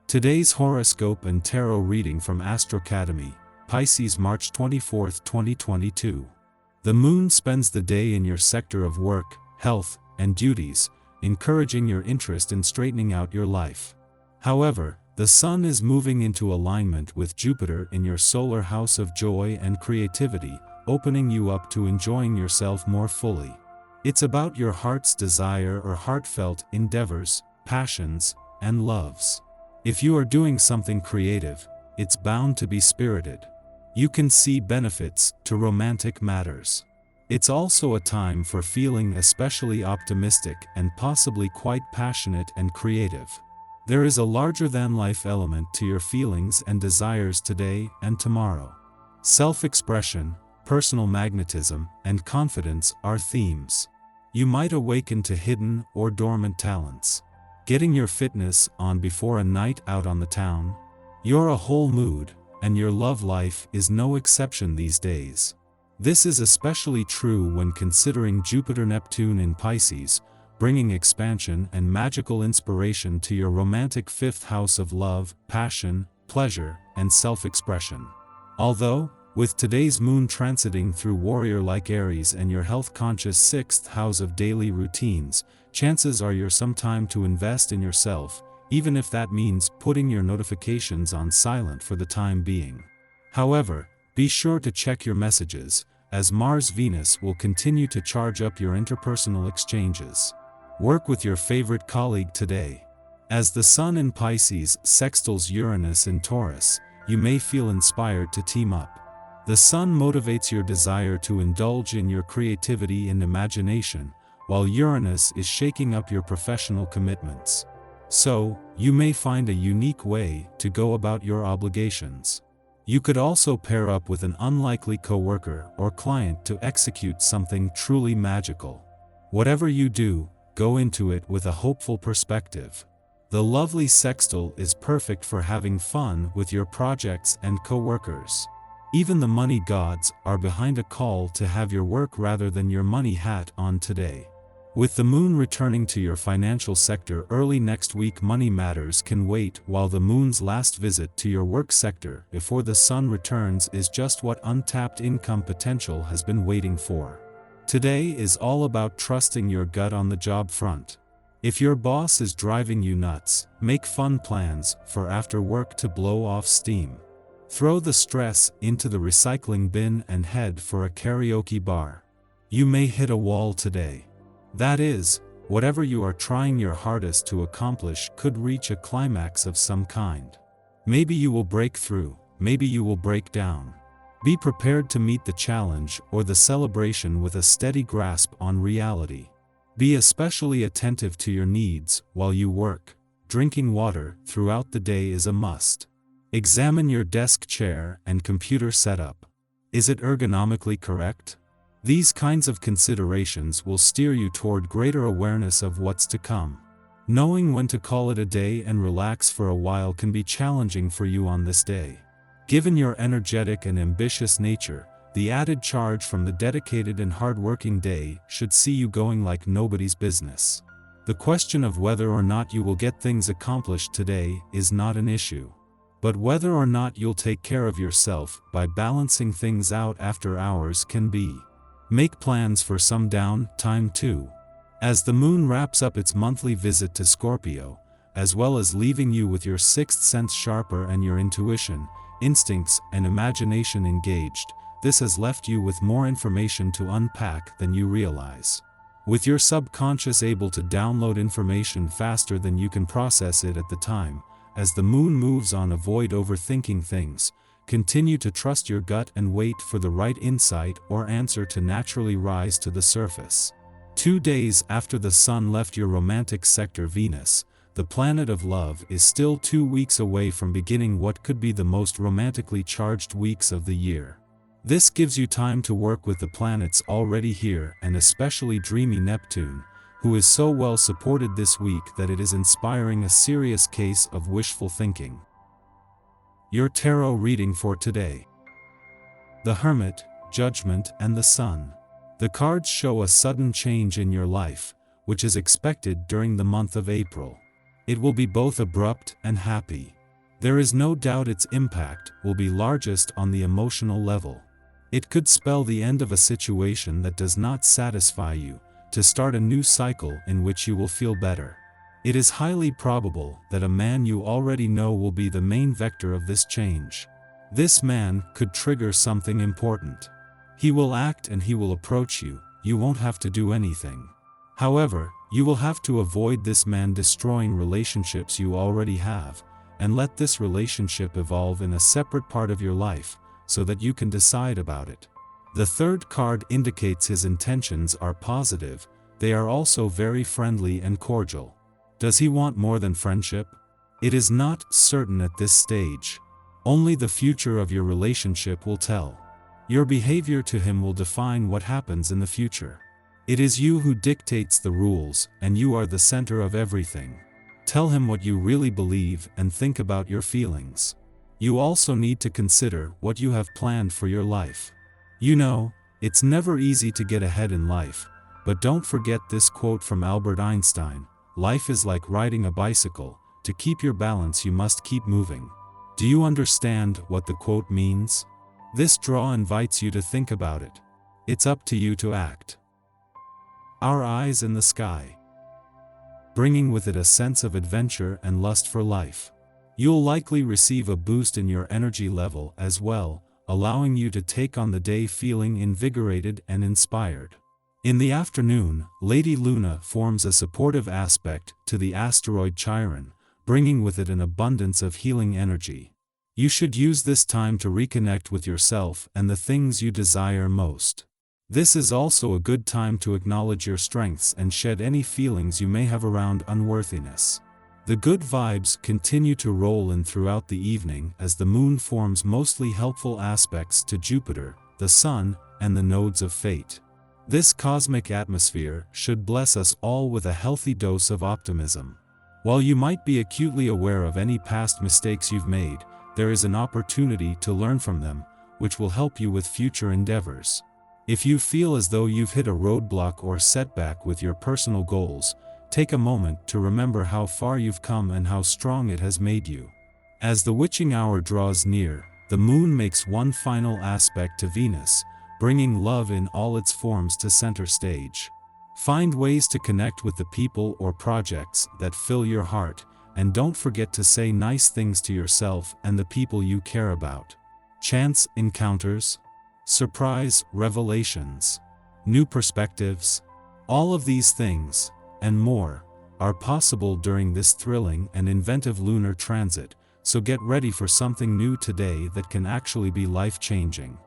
Today's horoscope and tarot reading from Astrocademy, Pisces March 24, 2022. The moon spends the day in your sector of work, health, and duties, encouraging your interest in straightening out your life. However, the sun is moving into alignment with Jupiter in your solar house of joy and creativity, opening you up to enjoying yourself more fully. It's about your heart's desire or heartfelt endeavors, passions, and loves. If you are doing something creative, it's bound to be spirited. You can see benefits to romantic matters. It's also a time for feeling especially optimistic and possibly quite passionate and creative. There is a larger-than-life element to your feelings and desires today and tomorrow. Self-expression, personal magnetism, and confidence are themes. You might awaken to hidden or dormant talents. Getting your fitness on before a night out on the town? You're a whole mood, and your love life is no exception these days. This is especially true when considering Jupiter-Neptune in Pisces, bringing expansion and magical inspiration to your romantic fifth house of love, passion, pleasure, and self-expression. Although, with today's moon transiting through warrior-like Aries and your health-conscious sixth house of daily routines, chances are you're some time to invest in yourself, even if that means putting your notifications on silent for the time being. However, be sure to check your messages, as Mars-Venus will continue to charge up your interpersonal exchanges. Work with your favorite colleague today. As the Sun in Pisces sextiles Uranus in Taurus, you may feel inspired to team up. The Sun motivates your desire to indulge in your creativity and imagination, while Uranus is shaking up your professional commitments. So, you may find a unique way to go about your obligations. You could also pair up with an unlikely coworker or client to execute something truly magical. Whatever you do, go into it with a hopeful perspective. The lovely sextile is perfect for having fun with your projects and coworkers. Even the money gods are behind a call to have your work rather than your money hat on today. With the moon returning to your financial sector early next week, money matters can wait, while the moon's last visit to your work sector before the sun returns is just what untapped income potential has been waiting for. Today is all about trusting your gut on the job front. If your boss is driving you nuts, make fun plans for after work to blow off steam. Throw the stress into the recycling bin and head for a karaoke bar. You may hit a wall today. That is, whatever you are trying your hardest to accomplish could reach a climax of some kind. Maybe you will break through, maybe you will break down. Be prepared to meet the challenge or the celebration with a steady grasp on reality. Be especially attentive to your needs while you work. Drinking water throughout the day is a must. Examine your desk chair and computer setup. Is it ergonomically correct? These kinds of considerations will steer you toward greater awareness of what's to come. Knowing when to call it a day and relax for a while can be challenging for you on this day. Given your energetic and ambitious nature, the added charge from the dedicated and hard-working day should see you going like nobody's business. The question of whether or not you will get things accomplished today is not an issue. But whether or not you'll take care of yourself by balancing things out after hours can be. Make plans for some downtime too. As the moon wraps up its monthly visit to Scorpio, as well as leaving you with your sixth sense sharper and your intuition, instincts, and imagination engaged, this has left you with more information to unpack than you realize. With your subconscious able to download information faster than you can process it at the time, as the moon moves on, avoid overthinking things. Continue to trust your gut and wait for the right insight or answer to naturally rise to the surface. 2 days after the sun left your romantic sector, Venus, the planet of love, is still 2 weeks away from beginning what could be the most romantically charged weeks of the year. This gives you time to work with the planets already here, and especially dreamy Neptune, who is so well supported this week that it is inspiring a serious case of wishful thinking. Your tarot reading for today. The Hermit, Judgment, and the Sun. The cards show a sudden change in your life, which is expected during the month of April. It will be both abrupt and happy. There is no doubt its impact will be largest on the emotional level. It could spell the end of a situation that does not satisfy you, to start a new cycle in which you will feel better. It is highly probable that a man you already know will be the main vector of this change. This man could trigger something important. He will act and he will approach you, you won't have to do anything. However, you will have to avoid this man destroying relationships you already have, and let this relationship evolve in a separate part of your life, so that you can decide about it. The third card indicates his intentions are positive, they are also very friendly and cordial. Does he want more than friendship? It is not certain at this stage. Only the future of your relationship will tell. Your behavior to him will define what happens in the future. It is you who dictates the rules, and you are the center of everything. Tell him what you really believe and think about your feelings. You also need to consider what you have planned for your life. You know, it's never easy to get ahead in life, but don't forget this quote from Albert Einstein: life is like riding a bicycle, to keep your balance you must keep moving. Do you understand what the quote means? This draw invites you to think about it. It's up to you to act. Our eyes in the sky, bringing with it a sense of adventure and lust for life. You'll likely receive a boost in your energy level as well, allowing you to take on the day feeling invigorated and inspired. In the afternoon, Lady Luna forms a supportive aspect to the asteroid Chiron, bringing with it an abundance of healing energy. You should use this time to reconnect with yourself and the things you desire most. This is also a good time to acknowledge your strengths and shed any feelings you may have around unworthiness. The good vibes continue to roll in throughout the evening as the moon forms mostly helpful aspects to Jupiter, the Sun, and the nodes of fate. This cosmic atmosphere should bless us all with a healthy dose of optimism. While you might be acutely aware of any past mistakes you've made, there is an opportunity to learn from them, which will help you with future endeavors. If you feel as though you've hit a roadblock or setback with your personal goals, take a moment to remember how far you've come and how strong it has made you. As the witching hour draws near, the moon makes one final aspect to Venus, bringing love in all its forms to center stage. Find ways to connect with the people or projects that fill your heart, and don't forget to say nice things to yourself and the people you care about. Chance encounters, surprise revelations, new perspectives, all of these things, and more, are possible during this thrilling and inventive lunar transit, so get ready for something new today that can actually be life-changing.